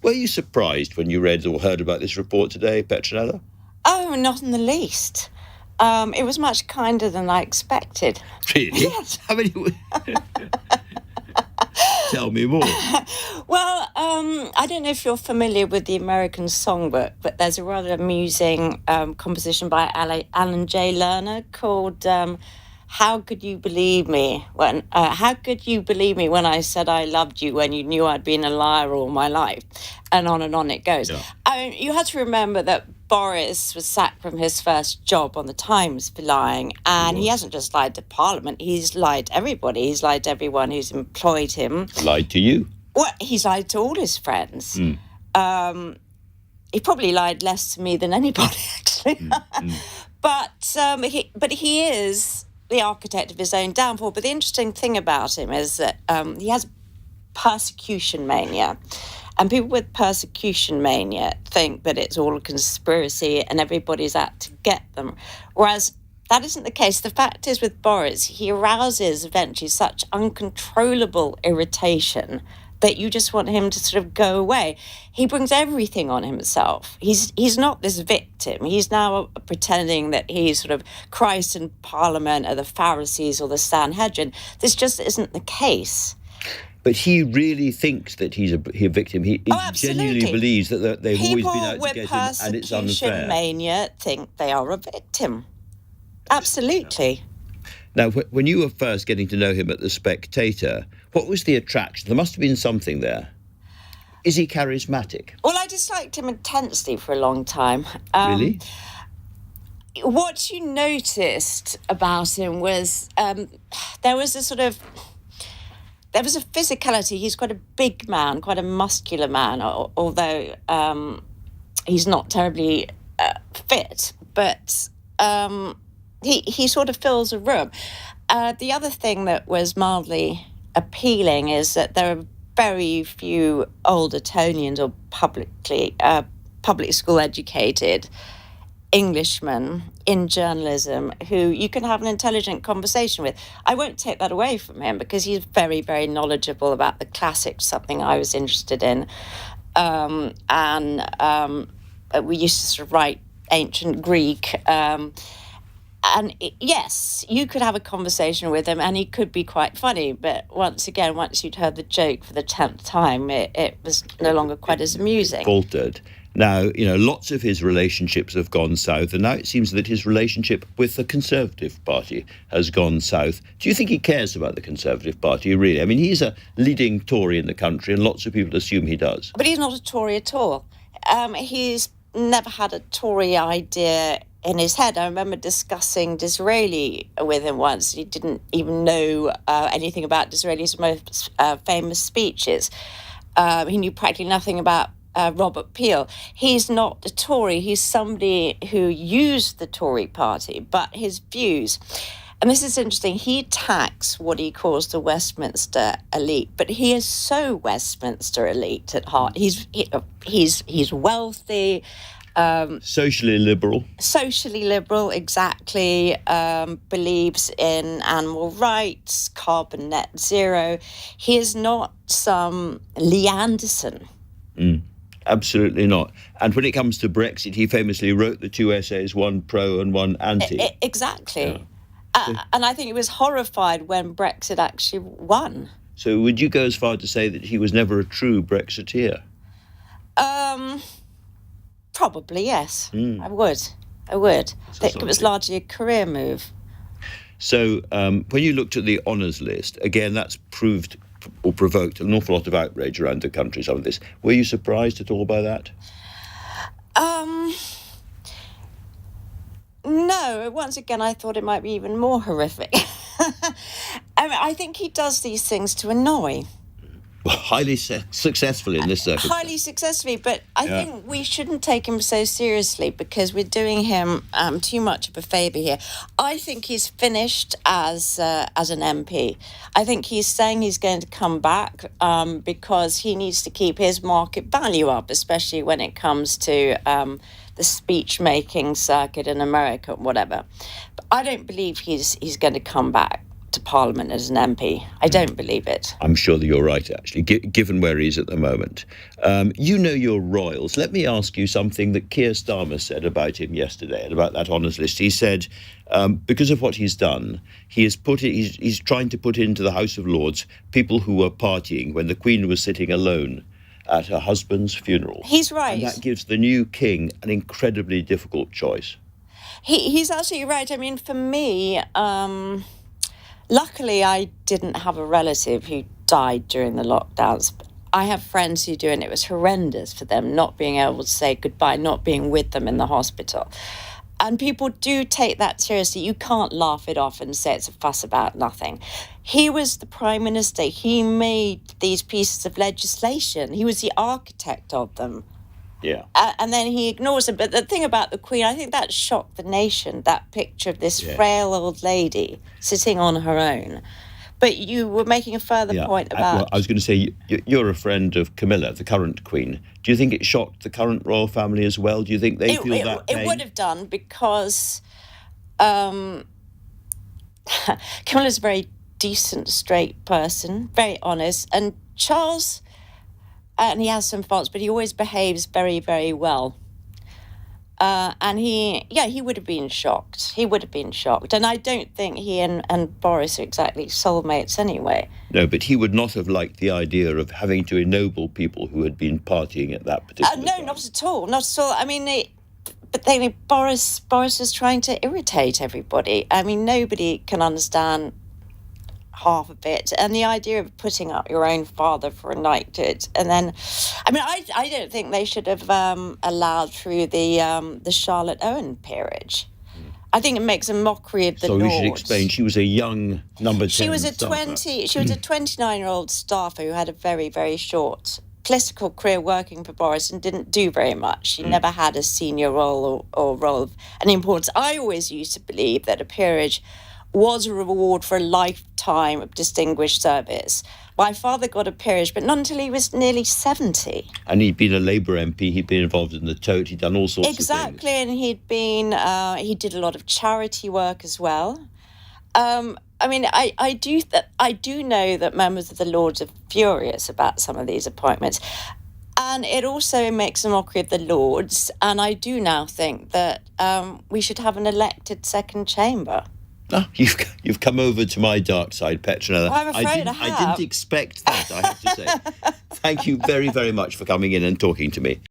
Were you surprised when you read or heard about this report today, Petronella? Oh, not in the least. It was much kinder than I expected. Really? Yes. How many? Tell me more. Well, I don't know if you're familiar with the American Songbook, but there's a rather amusing composition by Alan J. Lerner called "How Could You Believe Me When How Could You Believe Me When I Said I Loved You When You Knew I'd Been a Liar All My Life," and on it goes. Yeah. I mean, you have to remember that Boris was sacked from his first job on the Times for lying, and he hasn't just lied to Parliament, he's lied to everybody. He's lied to everyone who's employed him. Lied to you? Well, he's lied to all his friends. He probably lied less to me than anybody, actually. But he is the architect of his own downfall. But the interesting thing about him is that he has persecution mania. And people with persecution mania think that it's all a conspiracy and everybody's out to get them. Whereas that isn't the case. The fact is with Boris, he arouses eventually such uncontrollable irritation that you just want him to sort of go away. He brings everything on himself. He's not this victim. He's now pretending that he's sort of Christ in Parliament or the Pharisees or the Sanhedrin. This just isn't the case. But he really thinks that he's a victim. He genuinely believes that they've always been out to get him, and it's unfair. People with persecution mania think they are a victim. Absolutely. Now, when you were first getting to know him at The Spectator, what was the attraction? There must have been something there. Is he charismatic? Well, I disliked him intensely for a long time. Really? What you noticed about him was there was a physicality. He's quite a big man, quite a muscular man, although he's not terribly fit. But he sort of fills a room. The other thing that was mildly appealing is that there are very few old Etonians or public school educated Englishmen in journalism who you can have an intelligent conversation with. I won't take that away from him because he's very, very knowledgeable about the classics, something I was interested in. We used to sort of write ancient Greek. Yes, you could have a conversation with him and he could be quite funny. But once you'd heard the joke for the 10th time, it was no longer quite as amusing. Faltered. Now, lots of his relationships have gone south, and now it seems that his relationship with the Conservative Party has gone south. Do you think he cares about the Conservative Party, really? I mean, he's a leading Tory in the country, and lots of people assume he does. But he's not a Tory at all. He's never had a Tory idea in his head. I remember discussing Disraeli with him once. He didn't even know anything about Disraeli's most famous speeches. He knew practically nothing about Robert Peel. He's not a Tory. He's somebody who used the Tory party, but his views, and this is interesting, he attacks what he calls the Westminster elite, but he is so Westminster elite at heart. He's wealthy. Socially liberal, exactly. Believes in animal rights, carbon net zero. He is not some Lee Anderson. Absolutely not. And when it comes to Brexit, he famously wrote the two essays, one pro and one anti. Exactly. Yeah. And I think he was horrified when Brexit actually won. So would you go as far to say that he was never a true Brexiteer? Probably, yes. I would. I think it was largely a career move. So when you looked at the honours list, again, that's proved or provoked an awful lot of outrage around the country, some of this. Were you surprised at all by that? No. Once again, I thought it might be even more horrific. I think he does these things to annoy. Well, highly successful in this circumstance. Highly successfully, but I think we shouldn't take him so seriously because we're doing him too much of a favour here. I think he's finished as an MP. I think he's saying he's going to come back because he needs to keep his market value up, especially when it comes to the speech-making circuit in America, whatever. But I don't believe he's going to come back. to Parliament as an MP. I don't believe it. I'm sure that you're right, actually, given where he is at the moment. You know your royals. Let me ask you something that Keir Starmer said about him yesterday and about that honours list. He said, because of what he's done, he's trying to put into the House of Lords people who were partying when the Queen was sitting alone at her husband's funeral. He's right. And that gives the new king an incredibly difficult choice. He's absolutely right. I mean, for me, luckily I didn't have a relative who died during the lockdowns. I have friends who do, and it was horrendous for them not being able to say goodbye, not being with them in the hospital. And people do take that seriously. You can't laugh it off and say it's a fuss about nothing. He was the Prime Minister. He made these pieces of legislation. He was the architect of them. Yeah. And then he ignores them. But the thing about the Queen, I think that shocked the nation, that picture of this frail old lady sitting on her own. But you were making a further point about... Well, I was going to say, you're a friend of Camilla, the current Queen. Do you think it shocked the current royal family as well? Do you think they feel that pain? It would have done, because Camilla's a very decent, straight person, very honest. And Charles... and he has some faults, but he always behaves very, very well. And he would have been shocked. He would have been shocked. And I don't think he and Boris are exactly soulmates anyway. No, but he would not have liked the idea of having to ennoble people who had been partying at that particular time. No, not at all. Not at all. I mean, Boris was trying to irritate everybody. I mean, nobody can understand half of it, and the idea of putting up your own father for a night and then, I mean, I don't think they should have allowed through the Charlotte Owen peerage. I think it makes a mockery of the Lords. So we should explain. She was a young number 10 She was a staffer. She was a 29-year-old staffer who had a very, very short political career working for Boris and didn't do very much. She never had a senior role or role of any importance. I always used to believe that a peerage was a reward for a lifetime of distinguished service. My father got a peerage, but not until he was nearly 70. And he'd been a Labour MP, he'd been involved in the Tote, he'd done all sorts of things. Exactly, and he did a lot of charity work as well. I mean, I do know that members of the Lords are furious about some of these appointments. And it also makes a mockery of the Lords. And I do now think that we should have an elected second chamber. Oh, you've come over to my dark side, Petronella. Well, I'm afraid I didn't expect that, I have to say. Thank you very, very much for coming in and talking to me.